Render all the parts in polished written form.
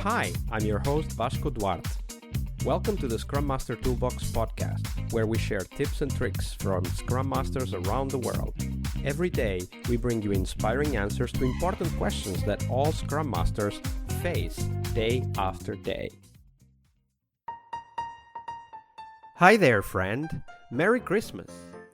Hi, I'm your host Vasco Duarte. Welcome to the Scrum Master Toolbox podcast, where we share tips and tricks from Scrum Masters around the world. Every day, we bring you inspiring answers to important questions that all Scrum Masters face day after day. Hi there, friend. Merry Christmas.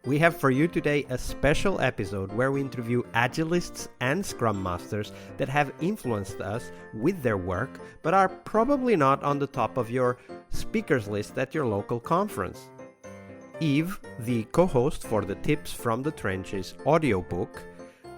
We have for you today a special episode where we interview Agilists and Scrum Masters that have influenced us with their work, but are probably not on the top of your speakers list at your local conference. Yves, the co-host for the Tips from the Trenches audiobook,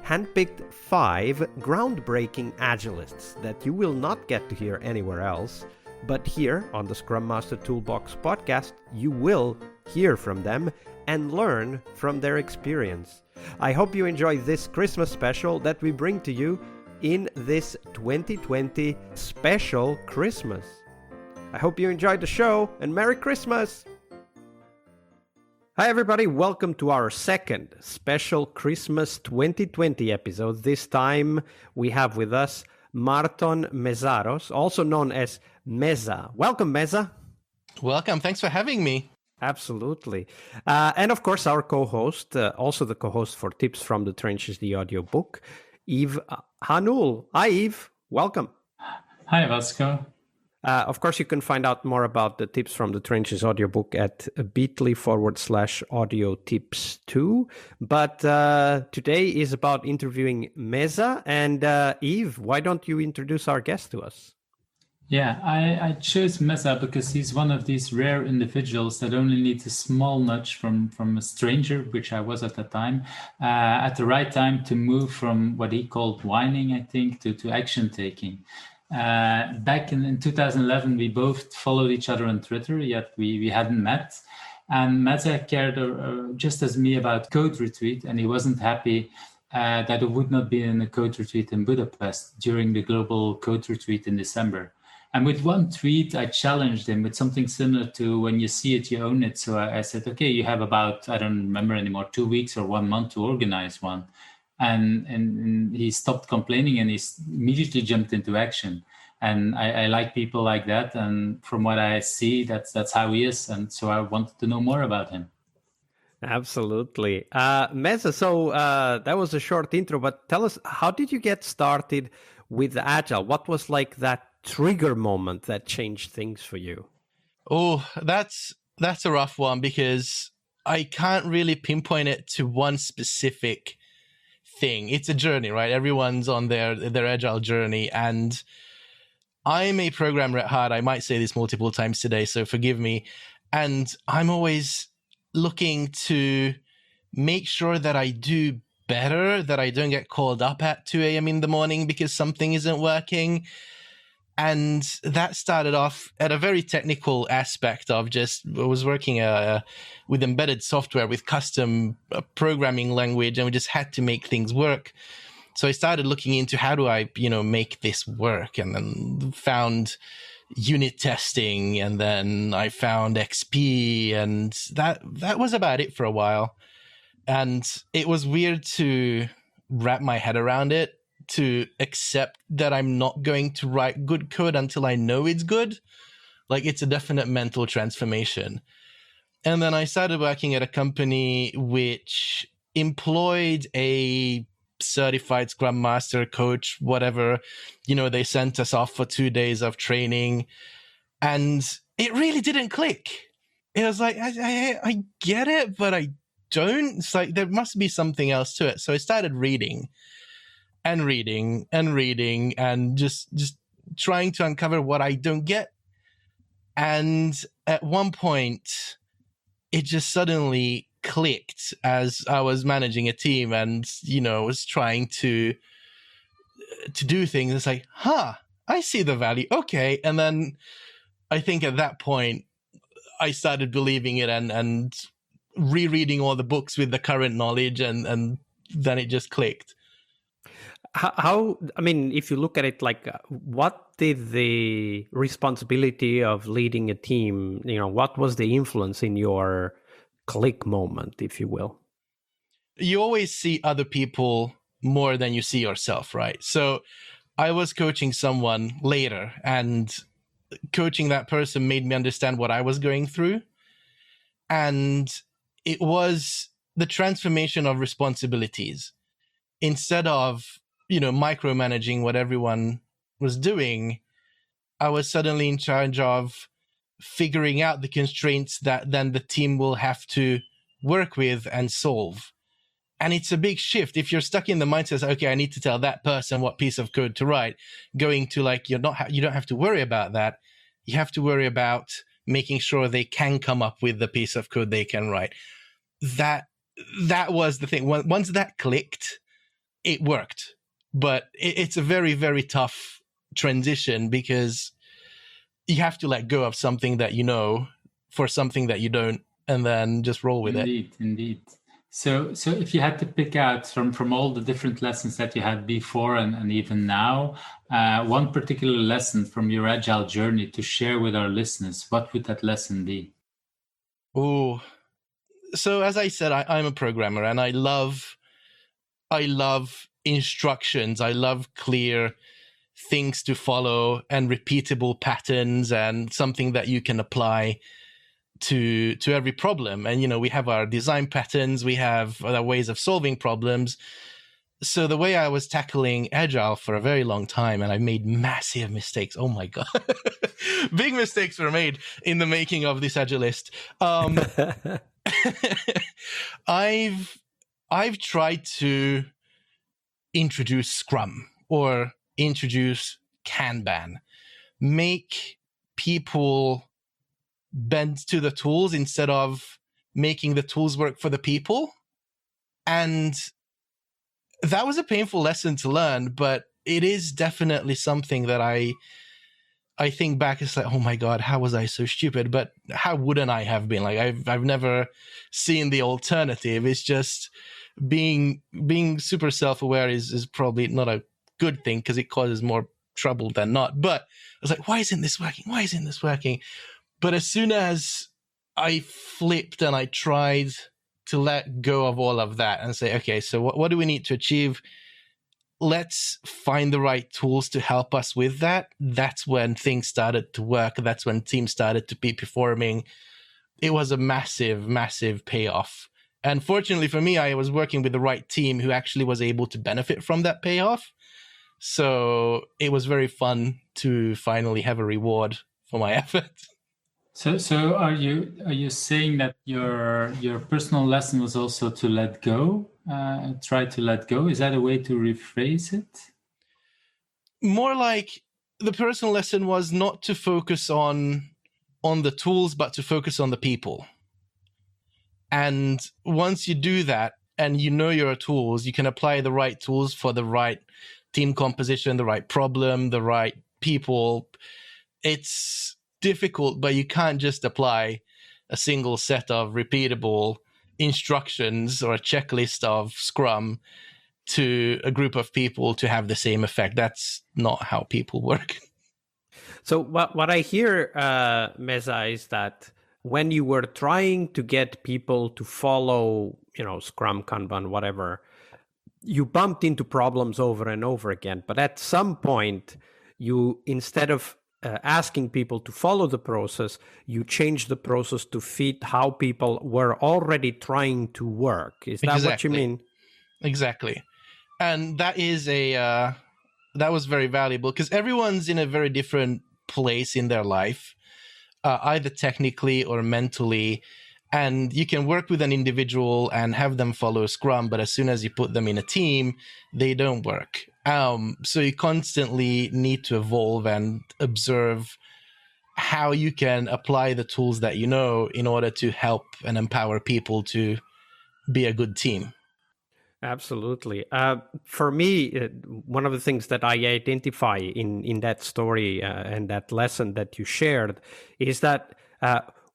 handpicked 5 groundbreaking Agilists that you will not get to hear anywhere else, but here on the Scrum Master Toolbox podcast, you will hear from them and learn from their experience. I hope you enjoy this Christmas special that we bring to you in this 2020 special Christmas. I hope you enjoyed the show, and Merry Christmas! Hi everybody, welcome to our second special Christmas 2020 episode. This time we have with us Marton Meszaros, also known as Meza. Welcome, Meza. Welcome, thanks for having me. Absolutely. And of course, our co-host, also the co-host for Tips from the Trenches, the audiobook, Yves Hanoulle. Hi, Yves. Welcome. Hi, Vasco. Of course, you can find out more about the Tips from the Trenches audiobook at bit.ly/audio tips 2. But today is about interviewing Meza. And Yves, why don't you introduce our guest to us? Yeah, I chose Meza because he's one of these rare individuals that only needs a small nudge from a stranger, which I was at the time, at the right time to move from what he called whining, I think, to action taking. Back in 2011, we both followed each other on Twitter, yet we hadn't met. And Meza cared just as me about Code Retreat, and he wasn't happy that it would not be in a Code Retreat in Budapest during the global Code Retreat in December. And with one tweet, I challenged him with something similar to when you see it, you own it. So I said, okay, you have about, I don't remember anymore, 2 weeks or 1 month to organize one. And he stopped complaining and he immediately jumped into action. And I like people like that. And from what I see, that's how he is. And so I wanted to know more about him. Absolutely. Meza, so that was a short intro, but tell us, how did you get started with Agile? What was like that trigger moment that changed things for you? Oh, that's a rough one because I can't really pinpoint it to one specific thing. It's a journey, right? Everyone's on their Agile journey, and I'm a programmer at heart. I might say this multiple times today, so forgive me. And I'm always looking to make sure that I do better, that I don't get called up at 2 a.m. in the morning because something isn't working. And that started off at a very technical aspect of I was working with embedded software, with custom programming language, and we just had to make things work. So I started looking into how do I, make this work, and then found unit testing, and then I found XP, and that was about it for a while. And it was weird to wrap my head around it, to accept that I'm not going to write good code until I know it's good. Like, it's a definite mental transformation. And then I started working at a company which employed a certified Scrum Master, coach, whatever. They sent us off for 2 days of training, and it really didn't click. It was like, I get it, but I don't. It's like, there must be something else to it. So I started reading and just trying to uncover what I don't get. And at one point, it just suddenly clicked as I was managing a team and, was trying to do things. It's like, I see the value. Okay. And then I think at that point, I started believing it and rereading all the books with the current knowledge, and then it just clicked. If you look at it, like, what did the responsibility of leading a team, what was the influence in your click moment, if you will? You always see other people more than you see yourself, right? So I was coaching someone later, and coaching that person made me understand what I was going through. And it was the transformation of responsibilities. Instead of, micromanaging what everyone was doing, I was suddenly in charge of figuring out the constraints that then the team will have to work with and solve. And it's a big shift. If you're stuck in the mindset, okay, I need to tell that person what piece of code to write, going to you don't have to worry about that. You have to worry about making sure they can come up with the piece of code they can write. That was the thing. Once that clicked, it worked. But it's a very, very tough transition, because you have to let go of something that you know for something that you don't, and then just roll with it. Indeed. So if you had to pick out from all the different lessons that you had before and even now, one particular lesson from your Agile journey to share with our listeners, what would that lesson be? Oh, so as I said, I'm a programmer, and I love instructions. I love clear things to follow and repeatable patterns, and something that you can apply to every problem. And we have our design patterns, we have other ways of solving problems. So the way I was tackling Agile for a very long time, and I made massive mistakes. Oh my god. Big mistakes were made in the making of this Agilist. I've tried to introduce Scrum or introduce Kanban, make people bend to the tools instead of making the tools work for the people. And that was a painful lesson to learn, but it is definitely something that I think back, it's like, oh my god, how was I so stupid? But how wouldn't I have been? Like, I've never seen the alternative. It's just being super self-aware is probably not a good thing, because it causes more trouble than not. But I was like, why isn't this working? But as soon as I flipped and I tried to let go of all of that and say, okay, so what do we need to achieve? Let's find the right tools to help us with that. That's when things started to work. That's when teams started to be performing. It was a massive, massive payoff. And fortunately for me, I was working with the right team who actually was able to benefit from that payoff. So it was very fun to finally have a reward for my effort. So are you saying that your personal lesson was also to let go? Try to let go. Is that a way to rephrase it? More like the personal lesson was not to focus on the tools, but to focus on the people. And once you do that, and you know your tools, you can apply the right tools for the right team composition, the right problem, the right people. It's difficult, but you can't just apply a single set of repeatable instructions or a checklist of Scrum to a group of people to have the same effect. That's not how people work. So what I hear, Meza, is that when you were trying to get people to follow, Scrum, Kanban, whatever, you bumped into problems over and over again. But at some point, you, instead of asking people to follow the process, you changed the process to fit how people were already trying to work. Is that what you mean? Exactly. And that is that was very valuable, because everyone's in a very different place in their life, either technically or mentally. And you can work with an individual and have them follow Scrum, but as soon as you put them in a team, they don't work. So you constantly need to evolve and observe how you can apply the tools that you know in order to help and empower people to be a good team. Absolutely. For me, one of the things that I identify in that story and that lesson that you shared is that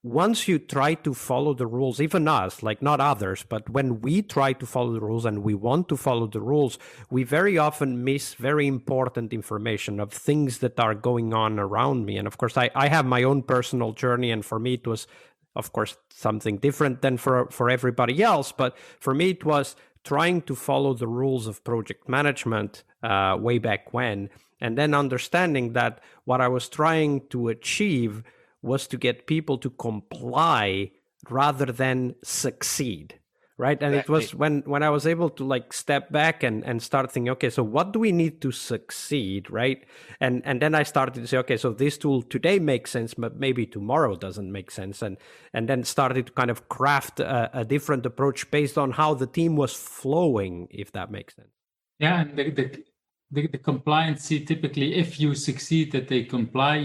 once you try to follow the rules, even us, like not others, but when we try to follow the rules and we want to follow the rules, we very often miss very important information of things that are going on around me. And of course, I have my own personal journey, and for me, it was, of course, something different than for everybody else. But for me, it was trying to follow the rules of project management way back when, and then understanding that what I was trying to achieve was to get people to comply rather than succeed. Right. And Exactly. it was when I was able to like step back and start thinking, okay, so what do we need to succeed? Right. And then I started to say, okay, so this tool today makes sense, but maybe tomorrow doesn't make sense. And then started to kind of craft a different approach based on how the team was flowing, if that makes sense. Yeah. And the compliancy, typically, if you succeed that they comply,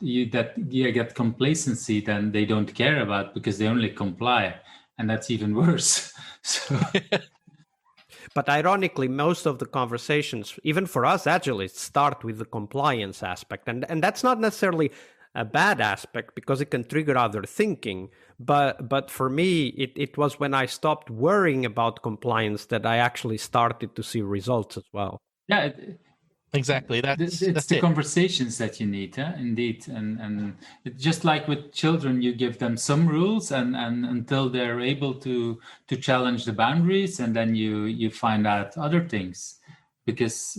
you get complacency, then they don't care about because they only comply. And that's even worse. So. But ironically, most of the conversations, even for us Agilists, start with the compliance aspect. And that's not necessarily a bad aspect because it can trigger other thinking. But for me, it was when I stopped worrying about compliance that I actually started to see results as well. Yeah. Exactly. It's the conversations that you need, indeed. And it's just like with children, you give them some rules and until they're able to challenge the boundaries, and then you find out other things. Because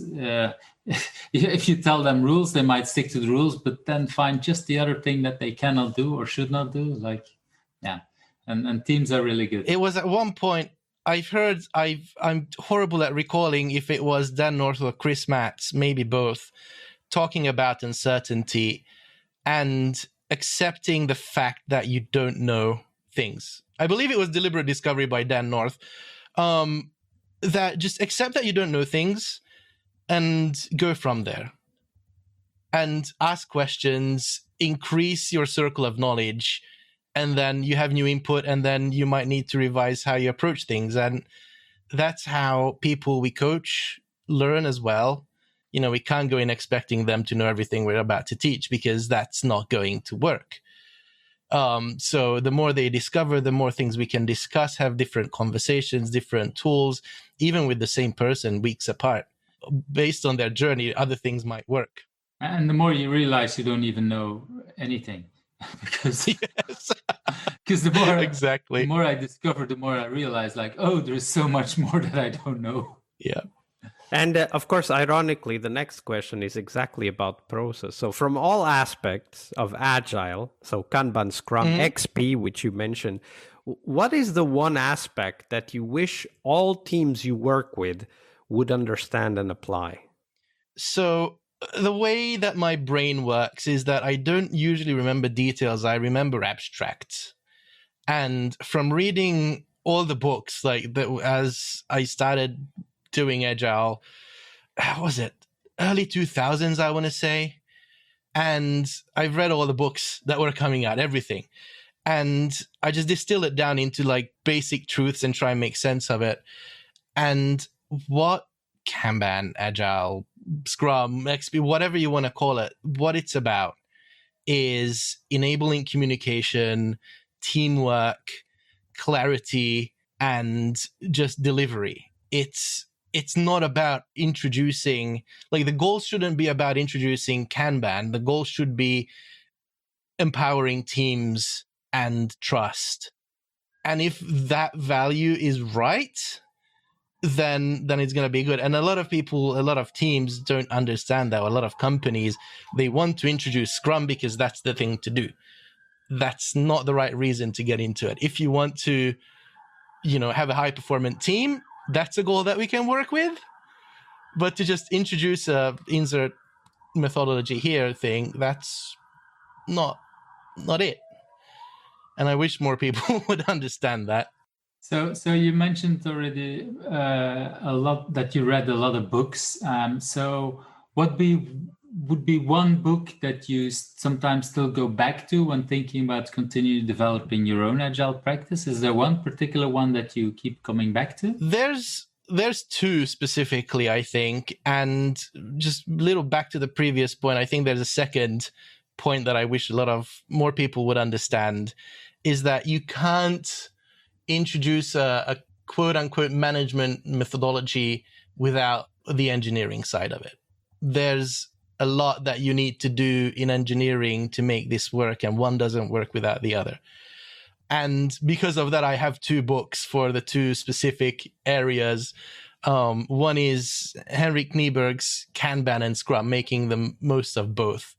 if you tell them rules, they might stick to the rules, but then find just the other thing that they cannot do or should not do. Like, yeah. And teams are really good. It was at one point, I'm horrible at recalling if it was Dan North or Chris Matz, maybe both, talking about uncertainty and accepting the fact that you don't know things. I believe it was Deliberate Discovery by Dan North. That just accept that you don't know things and go from there. And ask questions, increase your circle of knowledge, and then you have new input, and then you might need to revise how you approach things. And that's how people we coach learn as well. You know, we can't go in expecting them to know everything we're about to teach because that's not going to work. So the more they discover, the more things we can discuss, have different conversations, different tools, even with the same person weeks apart. Based on their journey, other things might work. And the more you realize you don't even know anything. because the more I discover, the more I realize, like, oh, there's so much more that I don't know. Yeah. And of course, ironically, the next question is exactly about process. So from all aspects of Agile, so Kanban, Scrum, XP, which you mentioned, what is the one aspect that you wish all teams you work with would understand and apply? So the way that my brain works is that I don't usually remember details. I remember abstracts. And from reading all the books, like as I started doing Agile, how was it? Early 2000s, I want to say. And I've read all the books that were coming out, everything. And I just distill it down into like basic truths and try and make sense of it. And what Kanban, Agile, Scrum, XP, whatever you want to call it, what it's about is enabling communication, teamwork, clarity, and just delivery. It's not about introducing, like the goal shouldn't be about introducing Kanban. The goal should be empowering teams and trust. And if that value is right, then it's going to be good. And a lot of teams don't understand that. A lot of companies, they want to introduce Scrum because that's the thing to do. That's not the right reason to get into it. If you want to, have a high-performant team, that's a goal that we can work with. But to just introduce a insert methodology here thing, that's not it. And I wish more people would understand that. So you mentioned already a lot that you read a lot of books. So what would be one book that you sometimes still go back to when thinking about continuing developing your own Agile practice? Is there one particular one that you keep coming back to? There's two specifically, I think. And just a little back to the previous point, I think there's a second point that I wish a lot of more people would understand, is that you can't introduce a quote-unquote management methodology without the engineering side of it. There's a lot that you need to do in engineering to make this work, and one doesn't work without the other. And because of that, I have 2 books for the 2 specific areas. One is Henrik Knieberg's Kanban and Scrum, making the most of both.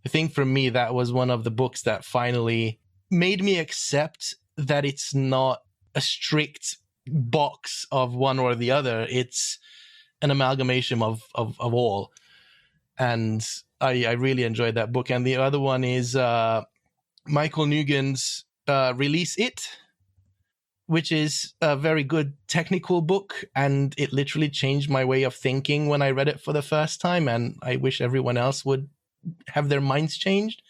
I think for me, that was one of the books that finally made me accept that it's not a strict box of one or the other. It's an amalgamation of all. And I really enjoyed that book. And the other one is Michael Nugen's Release It, which is a very good technical book. And it literally changed my way of thinking when I read it for the first time. And I wish everyone else would have their minds changed.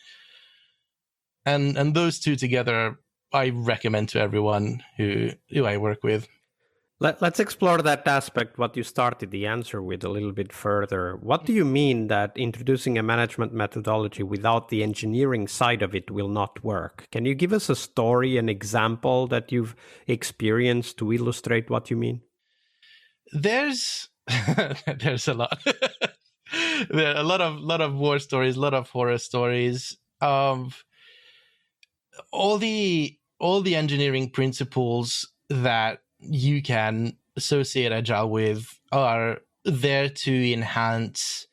And those 2 together, I recommend to everyone who I work with. Let's explore that aspect, what you started the answer with, a little bit further. What do you mean that introducing a management methodology without the engineering side of it will not work? Can you give us a story, an example that you've experienced to illustrate what you mean? There's a lot. There are a lot of war stories, a lot of horror stories of all the engineering principles that you can associate Agile with are there to enhance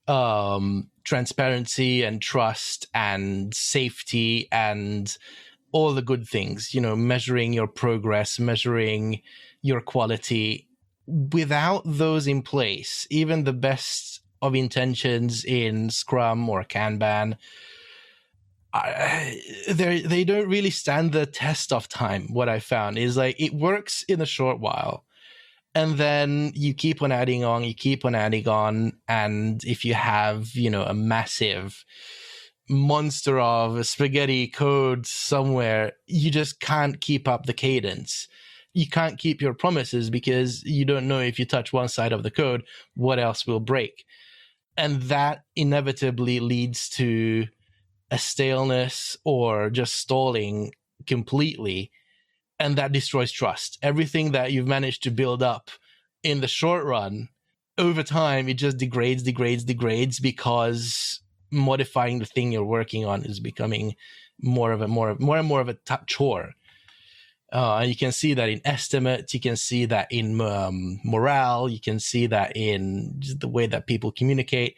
transparency and trust and safety and all the good things, measuring your progress, measuring your quality. Without those in place, even the best of intentions in Scrum or Kanban, they don't really stand the test of time. What I found is like it works in a short while, and then you keep on adding on, and if you have a massive monster of spaghetti code somewhere, you just can't keep up the cadence. You can't keep your promises because you don't know if you touch one side of the code, what else will break. And that inevitably leads to a staleness or just stalling completely. And that destroys trust. Everything that you've managed to build up in the short run, over time, it just degrades because modifying the thing you're working on is becoming more and more of a chore. You can see that in estimates, you can see that in morale, you can see that in just the way that people communicate.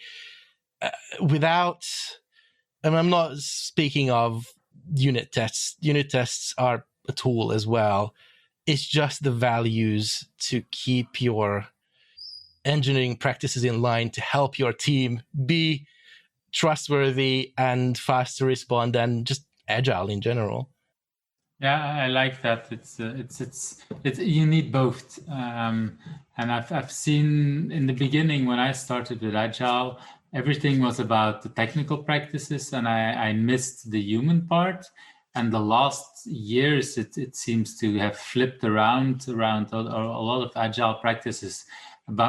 And I'm not speaking of unit tests. Unit tests are a tool as well. It's just the values to keep your engineering practices in line to help your team be trustworthy and fast to respond and just agile in general. Yeah, I like that. It's you need both. And I've seen in the beginning when I started with Agile, everything was about the technical practices, and I missed the human part. And the last years, it seems to have flipped around a lot of Agile practices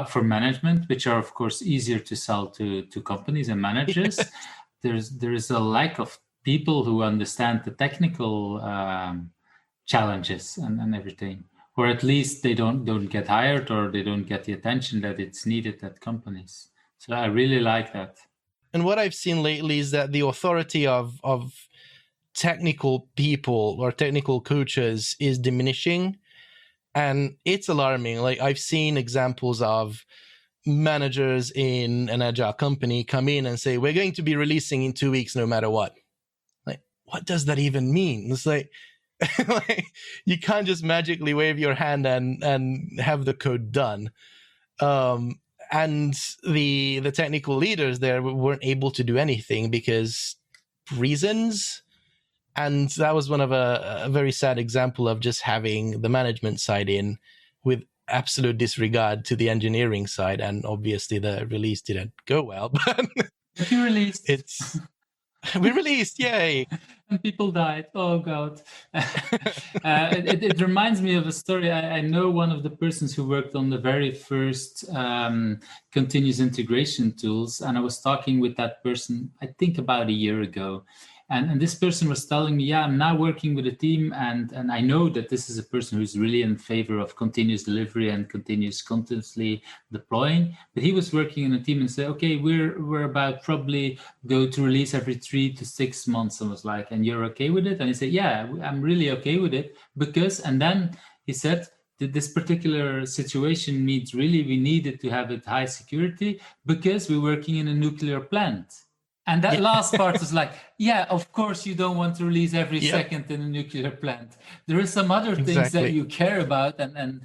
for management, which are of course easier to sell to companies and managers. There is a lack of people who understand the technical challenges and everything, or at least they don't get hired, or they don't get the attention that it's needed at companies. So I really like that. And what I've seen lately is that the authority of technical people or technical coaches is diminishing, and it's alarming. Like I've seen examples of managers in an Agile company come in and say, we're going to be releasing in 2 weeks no matter what. Like, what does that even mean? It's like, like you can't just magically wave your hand and have the code done. And the technical leaders there weren't able to do anything because reasons. And that was one of a very sad example of just having the management side in with absolute disregard to the engineering side. And obviously the release didn't go well, but you released. We released, yay. And people died. Oh, God. It reminds me of a story. I know one of the persons who worked on the very first continuous integration tools. And I was talking with that person, I think about a year ago. And this person was telling me, yeah, I'm now working with a team, and I know that this is a person who's really in favor of continuous delivery and continuously deploying. But he was working in a team and said, okay, we're about probably go to release every 3 to 6 months. I was like, and you're okay with it? And he said, yeah, I'm really okay with it because, and then he said, this particular situation means really we needed to have it high security because we're working in a nuclear plant. And that last part is like, yeah, of course you don't want to release every second in a nuclear plant. There are some other things that you care about, and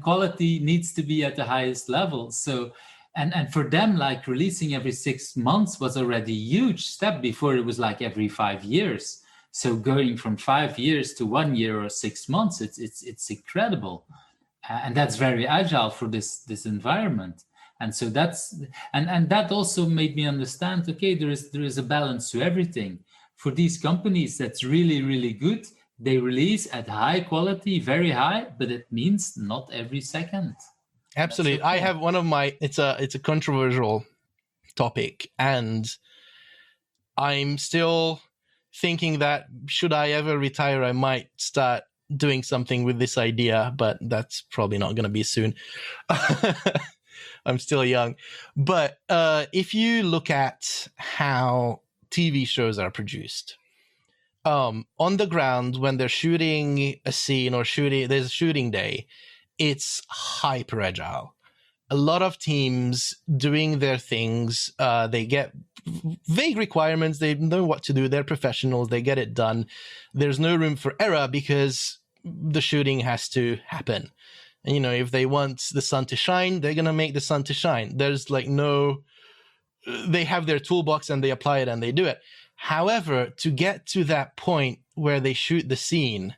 quality needs to be at the highest level. So, and for them, like releasing every 6 months was already a huge step. Before it was like every 5 years. So going from 5 years to 1 year or 6 months, it's incredible, and that's very agile for this environment. And so that's and that also made me understand, okay, there is a balance to everything. For these companies that's really, really good, they release at high quality, very high, but it means not every second. Absolutely. Okay. I have one of my it's a controversial topic, and I'm still thinking that should I ever retire, I might start doing something with this idea, but that's probably not going to be soon. I'm still young. But if you look at how TV shows are produced, on the ground, when they're shooting a scene or there's a shooting day, it's hyper agile. A lot of teams doing their things, they get vague requirements, they know what to do, they're professionals, they get it done. There's no room for error because the shooting has to happen. And, you know, if they want the sun to shine, they're going to make the sun to shine. There's like they have their toolbox and they apply it and they do it. However, to get to that point where they shoot the scene,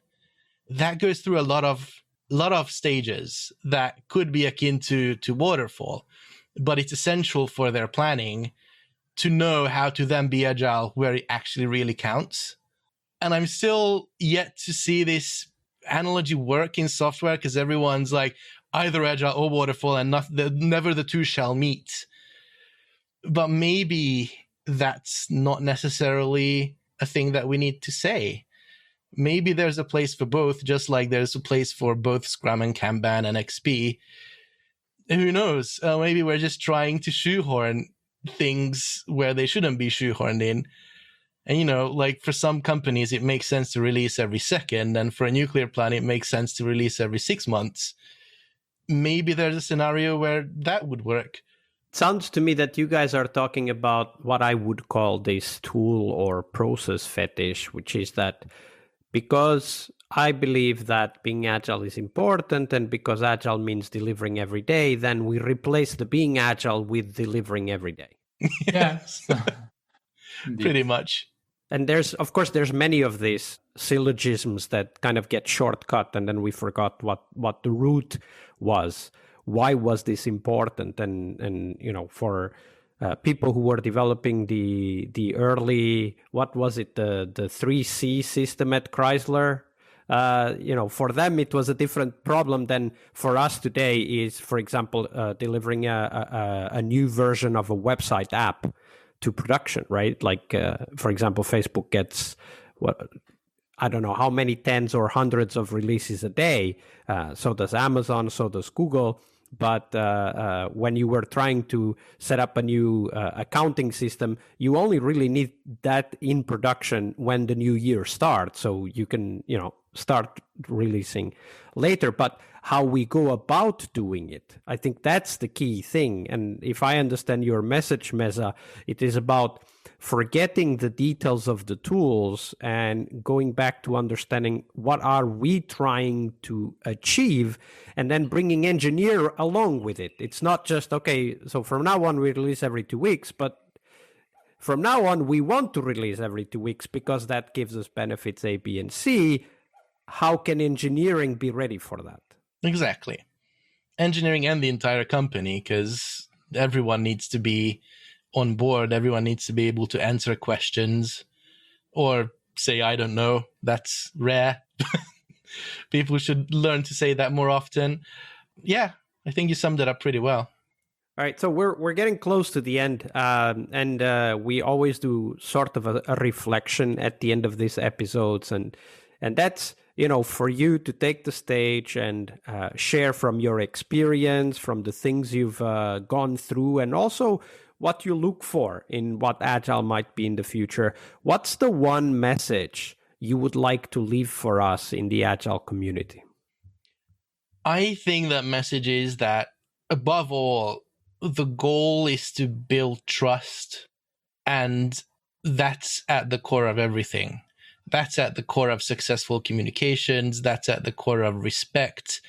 that goes through a lot of stages that could be akin to Waterfall, but it's essential for their planning to know how to then be agile where it actually really counts. And I'm still yet to see this analogy work in software because everyone's like either agile or Waterfall, and never the two shall meet. But maybe that's not necessarily a thing that we need to say. Maybe there's a place for both, just like there's a place for both Scrum and Kanban and XP. Who knows? Maybe we're just trying to shoehorn things where they shouldn't be shoehorned in. And, you know, like for some companies, it makes sense to release every second. And for a nuclear plant, it makes sense to release every 6 months. Maybe there's a scenario where that would work. Sounds to me that you guys are talking about what I would call this tool or process fetish, which is that because I believe that being agile is important, and because agile means delivering every day, then we replace the being agile with delivering every day. Yes. Pretty much. And there's many of these syllogisms that kind of get shortcut, and then we forgot what the root was. Why was this important? And you know, for people who were developing the early, what was it, the 3C system at Chrysler, you know, for them it was a different problem than for us today is, for example, delivering a new version of a website app to production, right? Like, for example, Facebook gets I don't know how many tens or hundreds of releases a day. So does Amazon, so does Google. But when you were trying to set up a new accounting system, you only really need that in production when the new year starts. So you can, you know, start releasing later. But how we go about doing it, I think that's the key thing. And if I understand your message, Meza, it is about forgetting the details of the tools and going back to understanding what are we trying to achieve, and then bringing engineer along with it. It's not just, okay, so from now on we release every 2 weeks, but from now on we want to release every 2 weeks because that gives us benefits A, B, and C. How can engineering be ready for that? Exactly. Engineering and the entire company, because everyone needs to be on board. Everyone needs to be able to answer questions or say, I don't know. That's rare. People should learn to say that more often. Yeah, I think you summed it up pretty well. All right, so we're getting close to the end, and we always do sort of a reflection at the end of these episodes, and that's for you to take the stage and share from your experience, from the things you've gone through, and also what you look for in what Agile might be in the future. What's the one message you would like to leave for us in the Agile community? I think that message is that, above all, the goal is to build trust, and that's at the core of everything. That's at the core of successful communications. That's at the core of respect,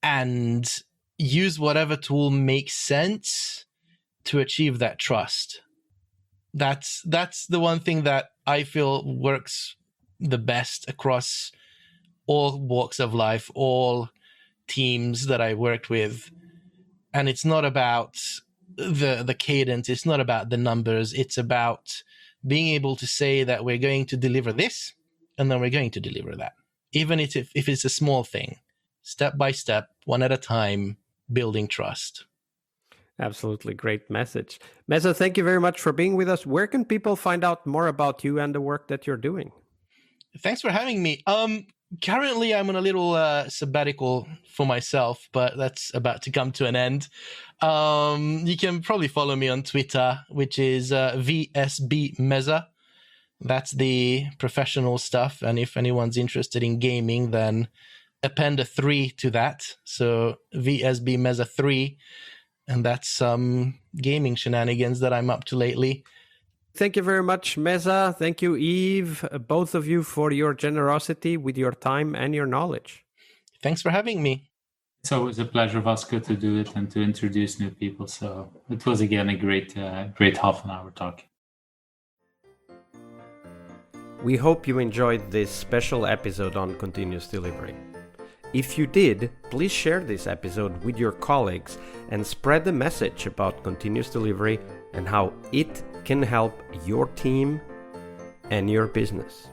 and use whatever tool makes sense to achieve that trust. That's the one thing that I feel works the best across all walks of life, all teams that I worked with. And it's not about the cadence. It's not about the numbers. It's about being able to say that we're going to deliver this, and then we're going to deliver that. Even if it's a small thing, step by step, one at a time, building trust. Absolutely great message. Meza, thank you very much for being with us. Where can people find out more about you and the work that you're doing? Thanks for having me. Currently, I'm on a little sabbatical for myself, but that's about to come to an end. You can probably follow me on Twitter, which is VSB Meza. That's the professional stuff. And if anyone's interested in gaming, then append a 3 to that. So VSB Meza 3. And that's some gaming shenanigans that I'm up to lately. Thank you very much, Meza. Thank you, Yves, both of you, for your generosity with your time and your knowledge. Thanks for having me. It's always a pleasure, Vasco, to do it and to introduce new people. So it was, again, a great half an hour talk. We hope you enjoyed this special episode on continuous delivery. If you did, please share this episode with your colleagues and spread the message about continuous delivery and how it can help your team and your business.